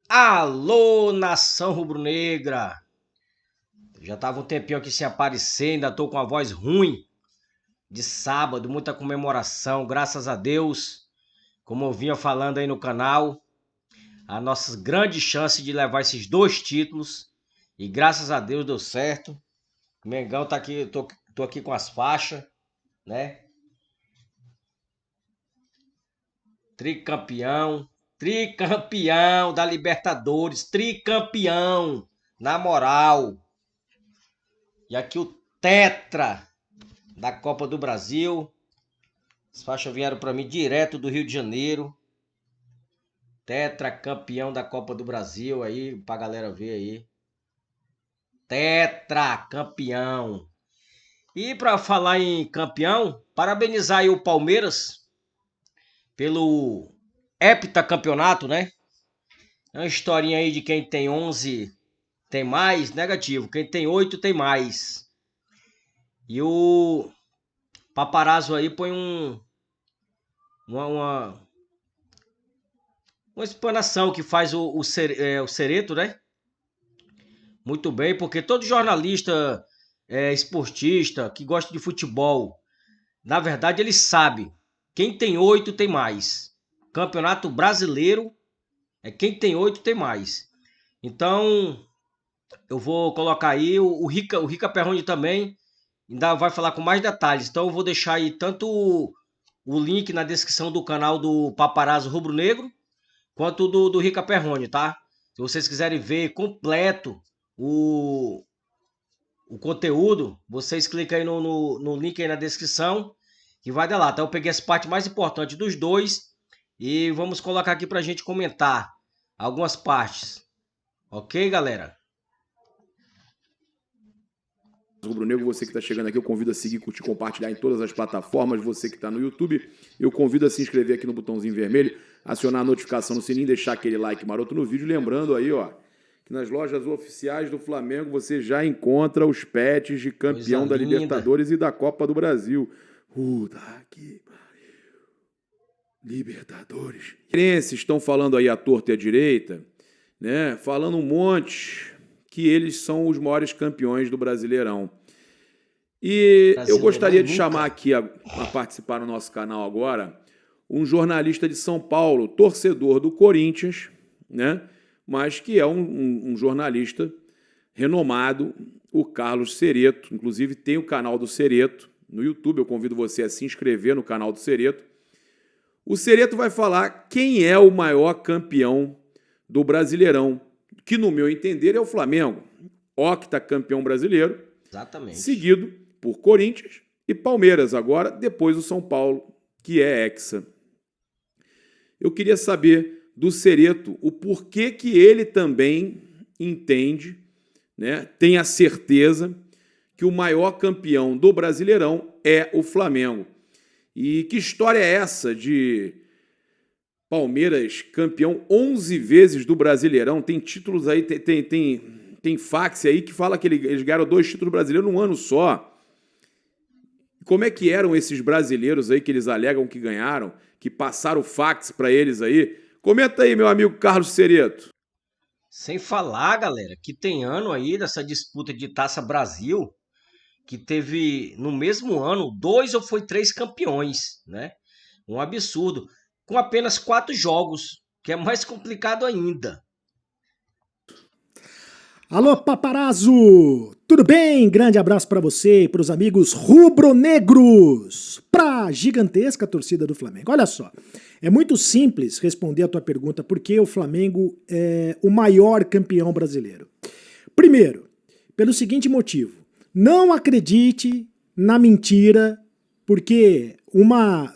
Alô, nação rubro-negra! Já tava um tempinho aqui sem aparecer, ainda tô com a voz ruim de sábado, muita comemoração, graças a Deus. Como eu vinha falando aí no canal, a nossa grande chance de levar esses dois títulos e graças a Deus deu certo. O Mengão tá aqui, tô aqui com as faixas, né? Tricampeão, tricampeão da Libertadores, tricampeão, na moral. E aqui o tetra da Copa do Brasil. As faixas vieram para mim direto do Rio de Janeiro. Tetra campeão da Copa do Brasil aí, pra galera ver aí. Tetra campeão. E para falar em campeão, parabenizar aí o Palmeiras pelo heptacampeonato, né? É uma historinha aí de quem tem 11 tem mais, negativo. Quem tem 8 tem mais. E o Paparazzo aí põe uma, uma explanação que faz o Cereto, né? Muito bem, porque todo jornalista esportista que gosta de futebol, na verdade ele sabe, quem tem 8 tem mais. Campeonato brasileiro é quem tem 8 tem mais. Então, eu vou colocar aí o Rica Perrone também, ainda vai falar com mais detalhes. Então eu vou deixar aí tanto o link na descrição do canal do Paparazzo Rubro Negro, quanto do Rica Perrone, tá? Se vocês quiserem ver completo o, o conteúdo, vocês clicam aí no link aí na descrição que vai dar lá, tá? Eu peguei as partes mais importantes dos dois e vamos colocar aqui pra gente comentar algumas partes. Ok, galera? Rubro-Negro, você que está chegando aqui, eu convido a seguir, curtir, compartilhar em todas as plataformas. Você que está no YouTube, eu convido a se inscrever aqui no botãozinho vermelho, acionar a notificação no sininho, deixar aquele like maroto no vídeo. Lembrando aí, ó, que nas lojas oficiais do Flamengo você já encontra os pets de campeão da Libertadores e da Copa do Brasil. Tá aqui. Libertadores. Estão falando aí à torta e à direita, né? Falando um monte que eles são os maiores campeões do Brasileirão. E eu gostaria de chamar aqui a participar no nosso canal agora um jornalista de São Paulo, torcedor do Corinthians, né? Mas que é um jornalista renomado, o Carlos Cereto. Inclusive tem o canal do Cereto no YouTube, eu convido você a se inscrever no canal do Cereto. O Cereto vai falar quem é o maior campeão do Brasileirão, que no meu entender é o Flamengo, octacampeão brasileiro, exatamente, seguido por Corinthians e Palmeiras agora, depois o São Paulo, que é hexa. Eu queria saber do Cereto o porquê que ele também entende, né, tem a certeza que o maior campeão do Brasileirão é o Flamengo. E que história é essa de Palmeiras campeão 11 vezes do Brasileirão? Tem títulos aí, tem fax aí que fala que eles ganharam 2 títulos brasileiros num ano só. Como é que eram esses brasileiros aí que eles alegam que ganharam, que passaram o fax para eles aí? Comenta aí, meu amigo Carlos Cereto. Sem falar, galera, que tem ano aí dessa disputa de Taça Brasil, que teve no mesmo ano 2 ou foi 3 campeões, né? Um absurdo. Com apenas 4 jogos, que é mais complicado ainda. Alô, paparazzo! Tudo bem? Grande abraço para você e para os amigos rubro-negros, para a gigantesca torcida do Flamengo. Olha só, é muito simples responder a tua pergunta por que o Flamengo é o maior campeão brasileiro. Primeiro, pelo seguinte motivo, não acredite na mentira, porque uma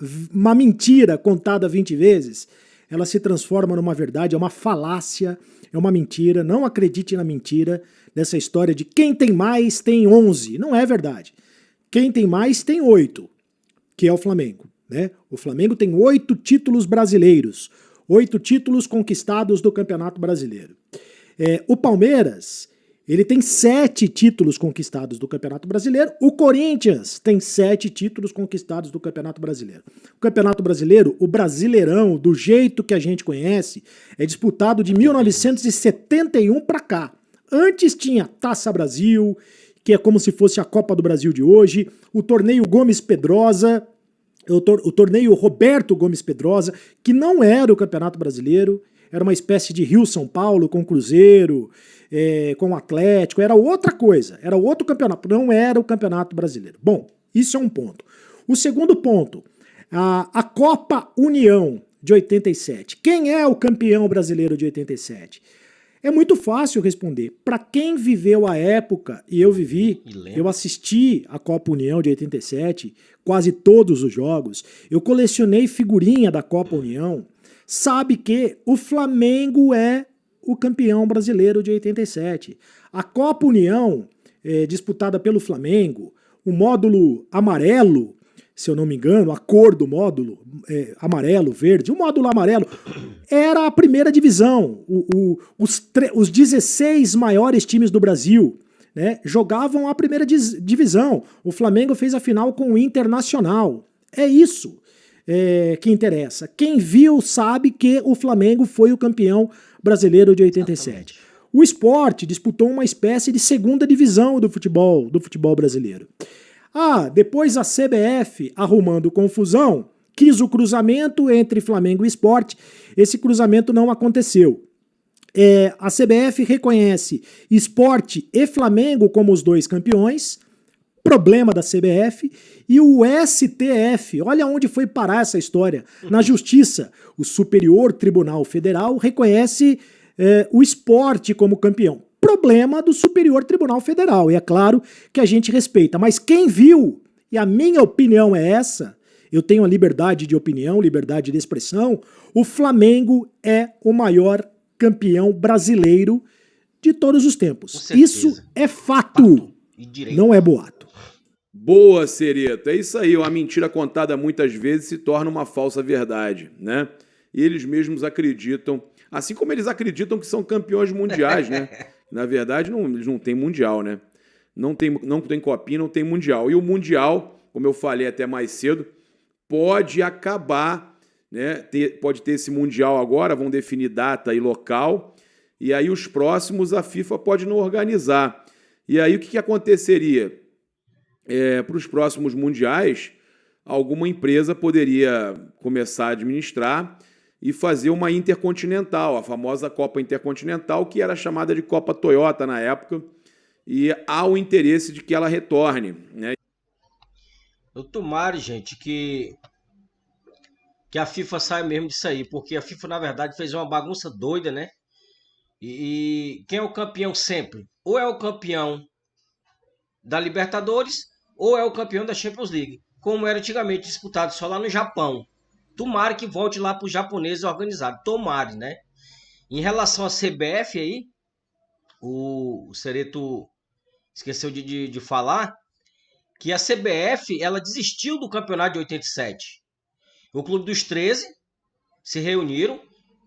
mentira contada 20 vezes, ela se transforma numa verdade, é uma falácia, é uma mentira. Não acredite na mentira dessa história de quem tem mais tem 11. Não é verdade. Quem tem mais tem 8, que é o Flamengo, né? O Flamengo tem 8 títulos brasileiros, 8 títulos conquistados do Campeonato Brasileiro. O Palmeiras, Ele tem 7 títulos conquistados do Campeonato Brasileiro. O Corinthians tem 7 títulos conquistados do Campeonato Brasileiro. O Campeonato Brasileiro, o Brasileirão, do jeito que a gente conhece, é disputado de 1971 para cá. Antes tinha Taça Brasil, que é como se fosse a Copa do Brasil de hoje, o torneio Gomes Pedrosa, o torneio Roberto Gomes Pedrosa, que não era o Campeonato Brasileiro, era uma espécie de Rio-São Paulo com Cruzeiro, com o Atlético, era outra coisa, era outro campeonato, não era o Campeonato Brasileiro. Bom, isso é um ponto. O segundo ponto, a Copa União de 87. Quem é o campeão brasileiro de 87? É muito fácil responder. Para quem viveu a época, e eu vivi, eu assisti a Copa União de 87, quase todos os jogos, eu colecionei figurinha da Copa União, sabe que o Flamengo é o campeão brasileiro de 87. A Copa União, disputada pelo Flamengo, o módulo amarelo, se eu não me engano, a cor do módulo, amarelo, verde, o módulo amarelo, era a primeira divisão. Os 16 maiores times do Brasil, né, jogavam a primeira divisão. O Flamengo fez a final com o Internacional. É isso que interessa. Quem viu sabe que o Flamengo foi o campeão brasileiro de 87. Exatamente. O Sport disputou uma espécie de segunda divisão do futebol brasileiro. Depois a CBF, arrumando confusão, quis o cruzamento entre Flamengo e Sport. Esse cruzamento não aconteceu. A CBF reconhece Sport e Flamengo como os dois campeões, problema da CBF, e o STF, olha onde foi parar essa história, na Justiça, o Superior Tribunal Federal reconhece o Sport como campeão. Problema do Superior Tribunal Federal, e é claro que a gente respeita, mas quem viu, e a minha opinião é essa, eu tenho a liberdade de opinião, liberdade de expressão, o Flamengo é o maior campeão brasileiro de todos os tempos. Isso é fato, não é boato. Boa, Cereto. É isso aí. Uma mentira contada muitas vezes se torna uma falsa verdade, né? E eles mesmos acreditam, assim como eles acreditam que são campeões mundiais, né? Na verdade, eles não têm mundial, né? Não tem copinha, não tem mundial. E o mundial, como eu falei até mais cedo, pode acabar, né? Pode ter esse mundial agora, vão definir data e local, e aí os próximos a FIFA pode não organizar. E aí o que aconteceria? Para os próximos mundiais, alguma empresa poderia começar a administrar e fazer uma intercontinental, a famosa Copa Intercontinental, que era chamada de Copa Toyota na época, e há o interesse de que ela retorne, né? Eu tomara, gente, que a FIFA saia mesmo disso aí, porque a FIFA, na verdade, fez uma bagunça doida, né? E quem é o campeão sempre? Ou é o campeão da Libertadores, ou é o campeão da Champions League, como era antigamente disputado só lá no Japão. Tomara que volte lá para os japoneses organizados. Tomara, né? Em relação à CBF aí, o Cereto esqueceu de falar que a CBF ela desistiu do campeonato de 87. O Clube dos 13 se reuniram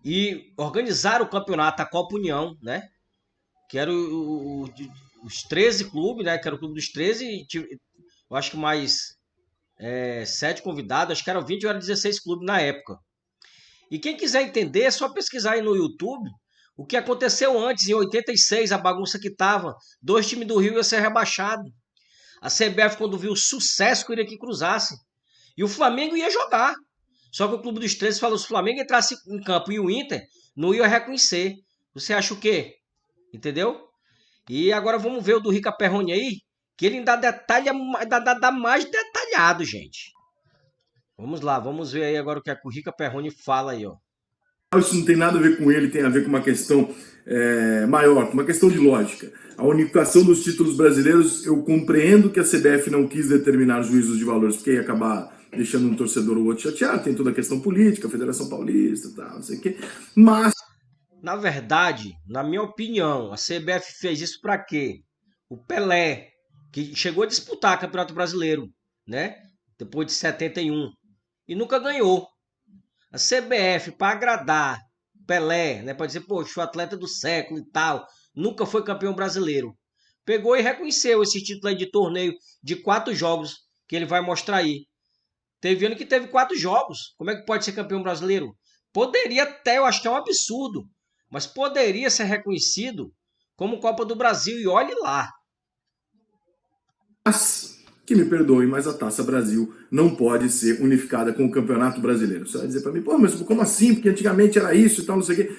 e organizaram o campeonato, a Copa União, né? Que era os 13 clubes, né? Que era o Clube dos 13, eu acho que mais 7 convidados, acho que eram 20 ou eram 16 clubes na época. E quem quiser entender, é só pesquisar aí no YouTube o que aconteceu antes, em 86, a bagunça que tava. 2 times do Rio iam ser rebaixados. A CBF, quando viu o sucesso, queria que cruzasse. E o Flamengo ia jogar. Só que o Clube dos 13 falou, se o Flamengo entrasse em campo e o Inter, não ia reconhecer. Você acha o quê? Entendeu? E agora vamos ver o do Rica Perrone aí, que ele ainda detalha, dá mais detalhado, gente. Vamos lá, vamos ver aí agora o que o Rica Perrone fala aí, ó. Isso não tem nada a ver com ele, tem a ver com uma questão maior, com uma questão de lógica. A unificação dos títulos brasileiros, eu compreendo que a CBF não quis determinar juízos de valores, porque ia acabar deixando um torcedor ou outro chateado, tem toda a questão política, a Federação Paulista, tal, não sei o quê, mas... Na verdade, na minha opinião, a CBF fez isso para quê? O Pelé, que chegou a disputar o Campeonato Brasileiro, né? Depois de 71, e nunca ganhou. A CBF, para agradar Pelé, né? Para dizer, poxa, o atleta do século e tal, nunca foi campeão brasileiro. Pegou e reconheceu esse título aí de torneio de 4 jogos que ele vai mostrar aí. Teve ano que teve 4 jogos. Como é que pode ser campeão brasileiro? Poderia até, eu acho que é um absurdo, mas poderia ser reconhecido como Copa do Brasil, e olhe lá. Que me perdoem, mas a Taça Brasil não pode ser unificada com o Campeonato Brasileiro. Você vai dizer para mim, pô, mas como assim? Porque antigamente era isso e tal, não sei o quê.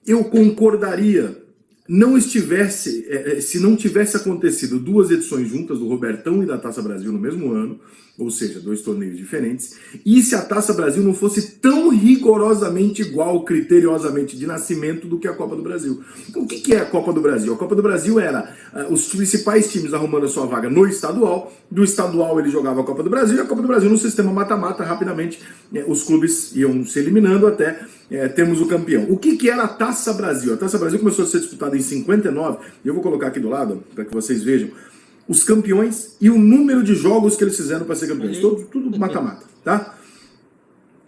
Eu concordaria. Se não tivesse acontecido 2 edições juntas do Robertão e da Taça Brasil no mesmo ano, ou seja, 2 torneios diferentes, e se a Taça Brasil não fosse tão rigorosamente igual, criteriosamente, de nascimento do que a Copa do Brasil. O que é a Copa do Brasil? A Copa do Brasil era os principais times arrumando a sua vaga no estadual, do estadual ele jogava a Copa do Brasil, e a Copa do Brasil no sistema mata-mata, rapidamente os clubes iam se eliminando até termos o campeão. O que era a Taça Brasil? A Taça Brasil começou a ser disputada em 59, e eu vou colocar aqui do lado, para que vocês vejam, os campeões e o número de jogos que eles fizeram para ser campeões. Tudo mata-mata, tá?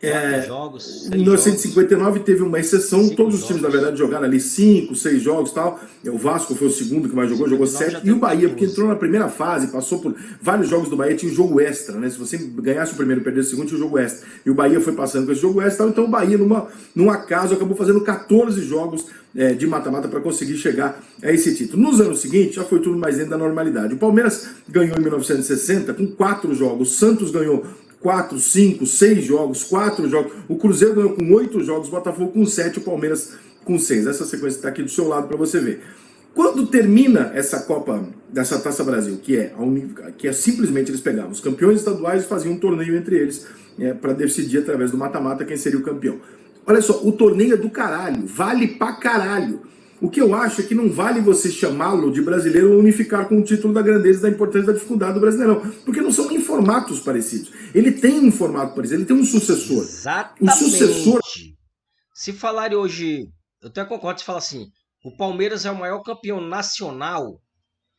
Em 1959 teve uma exceção, todos os times, na verdade, jogaram ali 5, 6 jogos e tal. O Vasco foi o segundo que mais jogou 7. E o Bahia, porque entrou na primeira fase, passou por vários jogos do Bahia, tinha um jogo extra, né? Se você ganhasse o primeiro e perdesse o segundo, tinha um jogo extra. E o Bahia foi passando com esse jogo extra, então o Bahia, num acaso, acabou fazendo 14 jogos de mata-mata para conseguir chegar a esse título. Nos anos seguintes, já foi tudo mais dentro da normalidade. O Palmeiras ganhou em 1960 com 4 jogos, o Santos ganhou 4, 5, 6 jogos, 4 jogos. O Cruzeiro ganhou com 8 jogos, o Botafogo com 7, o Palmeiras com 6. Essa sequência está aqui do seu lado para você ver. Quando termina essa Copa, dessa Taça Brasil, que é simplesmente eles pegavam os campeões estaduais e faziam um torneio entre eles para decidir através do mata-mata quem seria o campeão. Olha só, o torneio é do caralho, vale pra caralho. O que eu acho é que não vale você chamá-lo de brasileiro ou unificar com o título da grandeza, da importância, da dificuldade do Brasileirão. Porque não são nem formatos parecidos. Ele tem um formato parecido, ele tem um sucessor. Exatamente. O sucessor... Se falarem hoje, eu até concordo, se falar assim, o Palmeiras é o maior campeão nacional,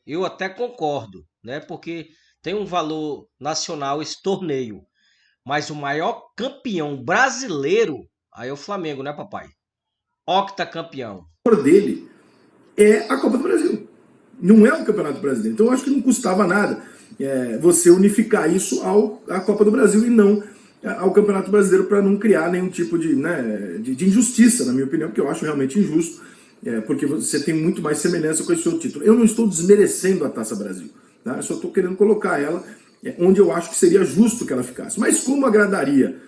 eu até concordo, né? Porque tem um valor nacional esse torneio. Mas o maior campeão brasileiro, aí é o Flamengo, né, papai? Octacampeão. Dele é a Copa do Brasil. Não é o Campeonato Brasileiro. Então eu acho que não custava nada você unificar isso à Copa do Brasil e não ao Campeonato Brasileiro, para não criar nenhum tipo de injustiça, na minha opinião, porque eu acho realmente injusto, porque você tem muito mais semelhança com esse seu título. Eu não estou desmerecendo a Taça Brasil, tá? Eu só estou querendo colocar ela onde eu acho que seria justo que ela ficasse. Mas como agradaria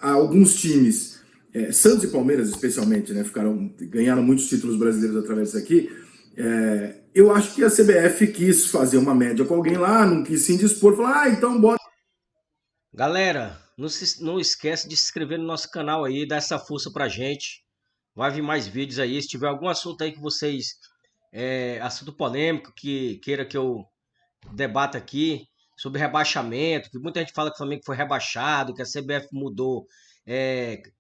a alguns times, Santos e Palmeiras especialmente, né, ganharam muitos títulos brasileiros através disso aqui, eu acho que a CBF quis fazer uma média com alguém lá, não quis se indispor, falar, então bota... Galera, não esquece de se inscrever no nosso canal aí, dar essa força pra gente. Vai vir mais vídeos aí, se tiver algum assunto aí que vocês, assunto polêmico, que queira que eu debata aqui, sobre rebaixamento, que muita gente fala que o Flamengo foi rebaixado, que a CBF mudou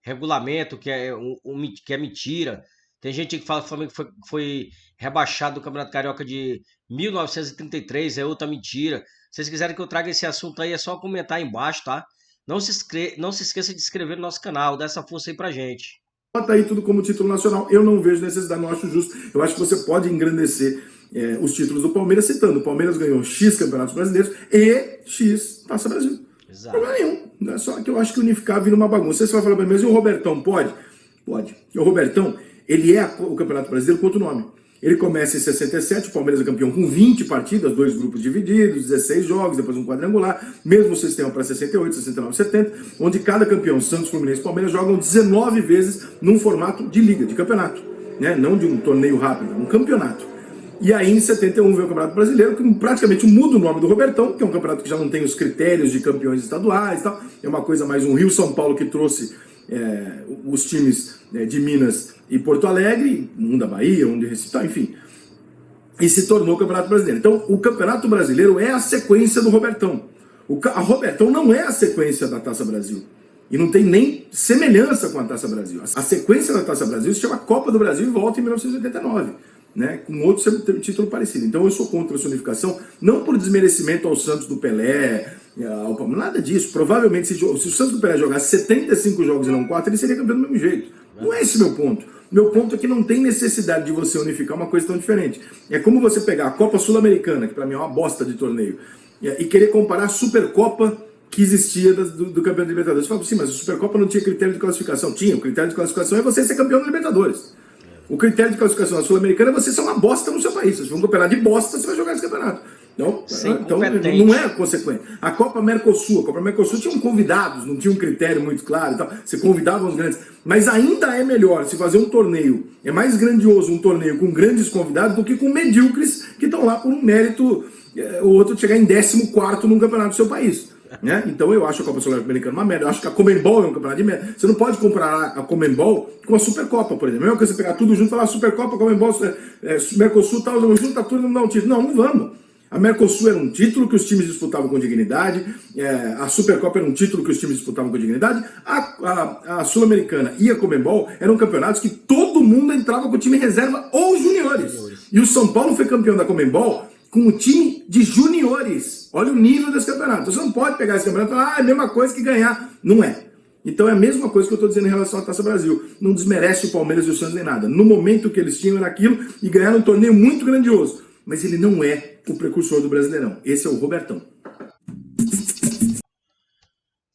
regulamento, que é mentira. Tem gente que fala que o Flamengo foi rebaixado do Campeonato Carioca de 1933, é outra mentira. Se vocês quiserem que eu traga esse assunto aí, é só comentar aí embaixo, tá? Não se esqueça de se inscrever no nosso canal, dá essa força aí pra gente. Bota aí tudo como título nacional. Eu não vejo necessidade, não acho justo. Eu acho que você pode engrandecer os títulos do Palmeiras citando. O Palmeiras ganhou X Campeonatos Brasileiros e X Taça Brasil. Exato. Problema nenhum. Não é só que eu acho que unificar vira uma bagunça. Você vai falar para mim, mas e o Robertão pode? Pode. E o Robertão, ele é o Campeonato Brasileiro com outro nome. Ele começa em 67, o Palmeiras é campeão com 20 partidas, 2 grupos divididos, 16 jogos, depois um quadrangular, mesmo sistema para 68, 69, 70, onde cada campeão, Santos, Fluminense e Palmeiras, jogam 19 vezes num formato de liga, de campeonato, né? Não de um torneio rápido, um campeonato. E aí em 71 veio o Campeonato Brasileiro, que praticamente muda o nome do Robertão, que é um campeonato que já não tem os critérios de campeões estaduais e tal, é uma coisa mais um Rio-São Paulo que trouxe os times de Minas e Porto Alegre, um da Bahia, um de Recife, enfim, e se tornou o Campeonato Brasileiro. Então o Campeonato Brasileiro é a sequência do Robertão. A Robertão não é a sequência da Taça Brasil. E não tem nem semelhança com a Taça Brasil. A sequência da Taça Brasil se chama Copa do Brasil e volta em 1989. Né, com outro título parecido. Então eu sou contra essa unificação, não por desmerecimento ao Santos do Pelé, ao Palmeiras, nada disso. Provavelmente, se o Santos do Pelé jogasse 75 jogos e não 4, ele seria campeão do mesmo jeito. Não é esse meu ponto. Meu ponto é que não tem necessidade de você unificar uma coisa tão diferente. É como você pegar a Copa Sul-Americana, que para mim é uma bosta de torneio, e querer comparar a Supercopa que existia do Campeonato de Libertadores. Você fala assim, mas a Supercopa não tinha critério de classificação. Tinha, o critério de classificação é você ser campeão da Libertadores. O critério de classificação da Sul-Americana é você ser uma bosta no seu país. Se for um campeonato de bosta, você vai jogar esse campeonato. Então não é consequente. A Copa Mercosul tinham convidados, não tinha um critério muito claro e tal. Você convidava os grandes. Mas ainda é melhor se fazer um torneio. É mais grandioso um torneio com grandes convidados do que com medíocres que estão lá por um mérito, o outro chegar em 14º num campeonato do seu país. Né? Então eu acho a Copa Sul-Americana uma merda. Eu acho que a Conmebol é um campeonato de merda. Você não pode comparar a Conmebol com a Supercopa, por exemplo. É mesmo que você pegar tudo junto e falar Supercopa, Conmebol, Mercosul, tal, junta tudo e não dá um título. Não vamos. A Mercosul era um título que os times disputavam com dignidade, a Supercopa era um título que os times disputavam com dignidade, a Sul-Americana e a Conmebol eram campeonatos que todo mundo entrava com o time reserva ou juniores. E o São Paulo foi campeão da Conmebol com o time de juniores. Olha o nível desse campeonato. Você não pode pegar esse campeonato e falar, é a mesma coisa que ganhar. Não é. Então é a mesma coisa que eu estou dizendo em relação à Taça Brasil. Não desmerece o Palmeiras e o Santos nem nada. No momento que eles tinham era aquilo e ganharam um torneio muito grandioso. Mas ele não é o precursor do Brasileirão. Esse é o Robertão.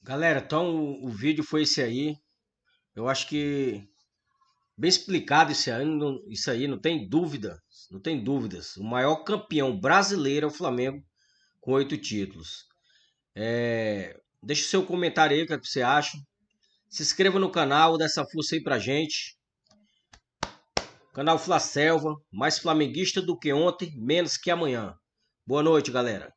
Galera, então o vídeo foi esse aí. Eu acho que bem explicado isso aí, não tem dúvida. Não tem dúvidas. O maior campeão brasileiro é o Flamengo, com 8 títulos. Deixa o seu comentário aí, o que você acha. Se inscreva no canal, dá essa força aí pra gente. Canal Fla Selva, mais flamenguista do que ontem, menos que amanhã. Boa noite, galera.